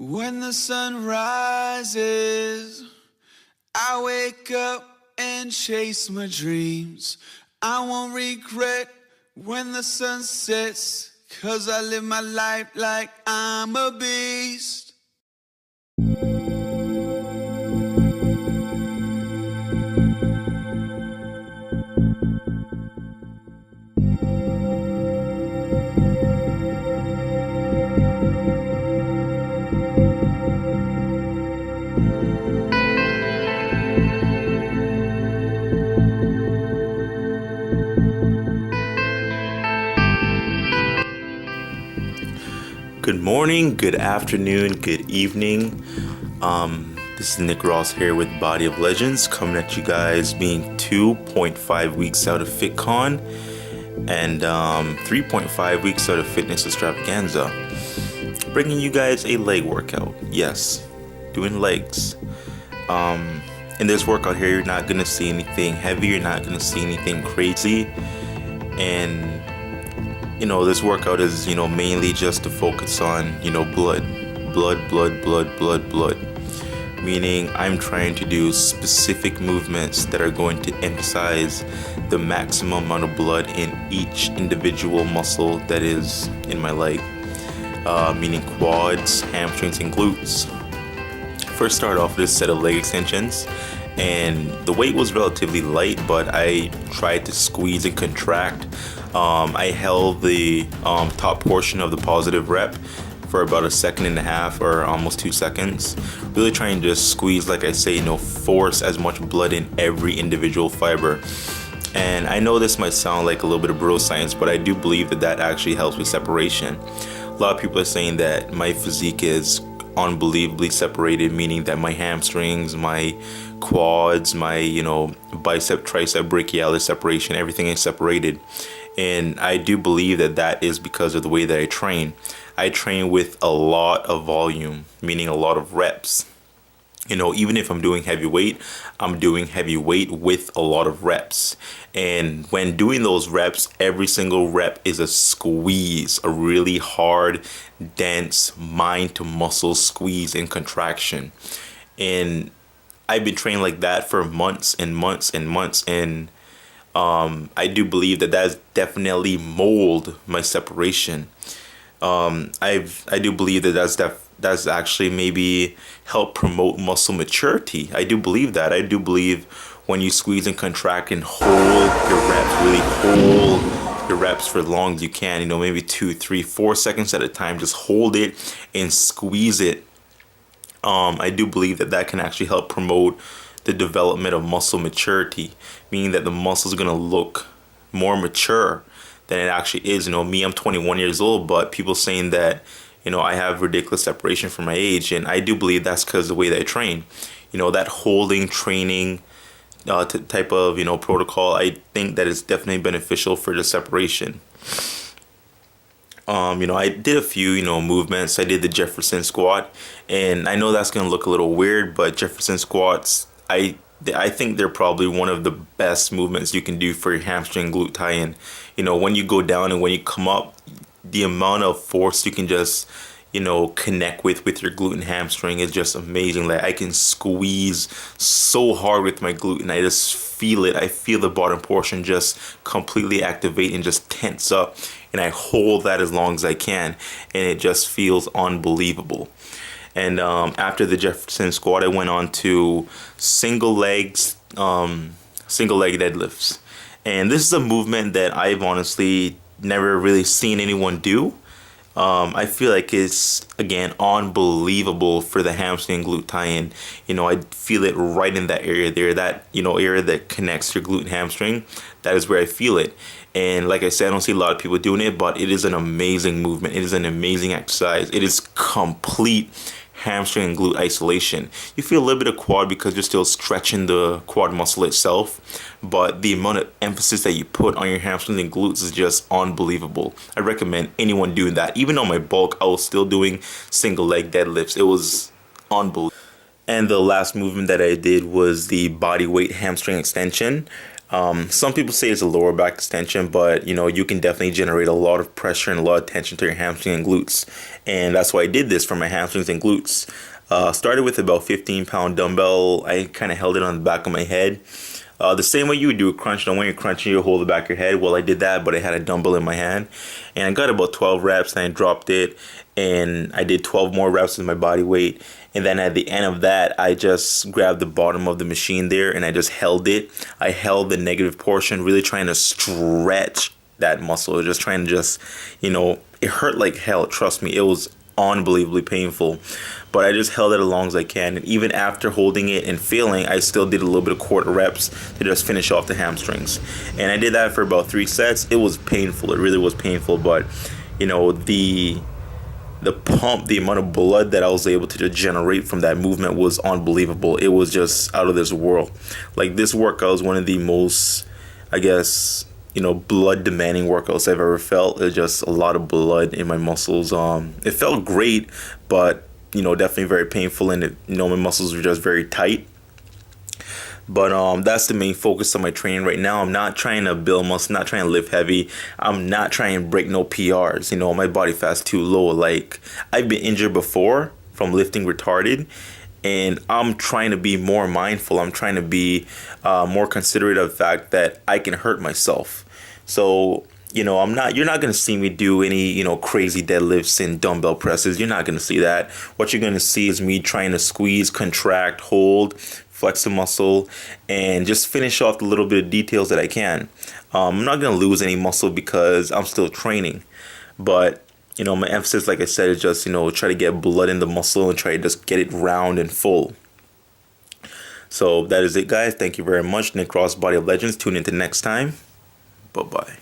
When the sun rises, I wake up and chase my dreams. I won't regret when the sun sets, 'cause I live my life like I'm a beast. Good morning, good afternoon, good evening. This is Nick Ross here with Bodyoflegends, coming at you guys being 2.5 weeks out of FitCon and 3.5 weeks out of Fitness Extravaganza. Bringing you guys a leg workout. Yes, doing legs. In this workout here, you're not gonna see anything heavy, you're not gonna see anything crazy. And this workout is, mainly just to focus on, blood. Meaning I'm trying to do specific movements that are going to emphasize the maximum amount of blood in each individual muscle that is in my leg. Meaning quads, hamstrings, and glutes. First start off with a set of leg extensions. And the weight was relatively light, but I tried to squeeze and contract. I held the top portion of the positive rep for about 1.5 seconds or almost 2 seconds. Really trying to just squeeze, like I say, force as much blood in every individual fiber. And I know this might sound like a little bit of bro science, but I do believe that actually helps with separation. A lot of people are saying that my physique is unbelievably separated, meaning that my hamstrings, my quads, my bicep, tricep, brachialis separation, everything is separated. And I do believe that is because of the way that I train. I train with a lot of volume, meaning a lot of reps. Even if I'm doing heavy weight, I'm doing heavy weight with a lot of reps. And when doing those reps, every single rep is a squeeze, a really hard, dense mind to muscle squeeze and contraction. And I've been training like that for months and months and months. And I do believe that's definitely mold my separation. I do believe that's actually maybe help promote muscle maturity. I do believe that. I do believe when you squeeze and contract and hold your reps, really hold your reps for as long as you can, maybe 2, 3, 4 seconds at a time, just hold it and squeeze it. I do believe that can actually help promote the development of muscle maturity, meaning that the muscle is going to look more mature than it actually is. Me, I'm 21 years old, but people saying that, I have ridiculous separation for my age. And I do believe that's because of the way that I train. That holding training type of, protocol, I think that is definitely beneficial for the separation. I did a few, movements. I did the Jefferson squat, and I know that's going to look a little weird, but Jefferson squats, I think they're probably one of the best movements you can do for your hamstring glute tie-in. When you go down and when you come up, the amount of force you can just, connect with your glute and hamstring is just amazing. Like I can squeeze so hard with my glute and I just feel it. I feel the bottom portion just completely activate and just tense up. And I hold that as long as I can. And it just feels unbelievable. And after the Jefferson squat, I went on to single leg deadlifts. And this is a movement that I've honestly never really seen anyone do. I feel like it's, again, unbelievable for the hamstring glute tie-in. I feel it right in that area there, that, area that connects your glute and hamstring. That is where I feel it. And like I said, I don't see a lot of people doing it, but it is an amazing movement. It is an amazing exercise. It is complete hamstring and glute isolation. You feel a little bit of quad because you're still stretching the quad muscle itself, but the amount of emphasis that you put on your hamstrings and glutes is just unbelievable. I recommend anyone doing that. Even on my bulk, I was still doing single leg deadlifts. It was unbelievable. And the last movement that I did was the body weight hamstring extension. Some people say it's a lower back extension, but you know, you can definitely generate a lot of pressure and a lot of tension to your hamstring and glutes. And that's why I did this for my hamstrings and glutes. Started with about 15-pound dumbbell. I kind of held it on the back of my head. The same way you would do a crunch. When you're crunching, you hold the back of your head. Well, I did that, but I had a dumbbell in my hand. And I got about 12 reps, and I dropped it. And I did 12 more reps with my body weight. And then at the end of that, I just grabbed the bottom of the machine there, and I just held it. I held the negative portion, really trying to stretch that muscle. Just trying to you know, it hurt like hell. Trust me, it was unbelievably painful, but I just held it as long as I can. And even after holding it and failing, I still did a little bit of quarter reps to just finish off the hamstrings. And I did that for about 3 sets. It was painful. It really was painful, but you know, the pump, the amount of blood that I was able to generate from that movement was unbelievable. It was just out of this world. Like, this workout was one of the most, I guess, you know, blood demanding workouts I've ever felt. It's just a lot of blood in my muscles. It felt great, but you know, definitely very painful, and you know, my muscles were just very tight. But that's the main focus of my training right now. I'm not trying to build muscle, not trying to lift heavy. I'm not trying to break no PRs. You know, my body fat's too low. Like, I've been injured before from lifting retarded, and I'm trying to be more mindful. I'm trying to be more considerate of the fact that I can hurt myself. So, you know, you're not going to see me do any, you know, crazy deadlifts and dumbbell presses. You're not going to see that. What you're going to see is me trying to squeeze, contract, hold, flex the muscle, and just finish off the little bit of details that I can. I'm not going to lose any muscle because I'm still training. But, you know, my emphasis, like I said, is just, you know, try to get blood in the muscle and try to just get it round and full. So that is it, guys. Thank you very much. Nick Ross, Bodyoflegends. Tune in to next time. Bye-bye.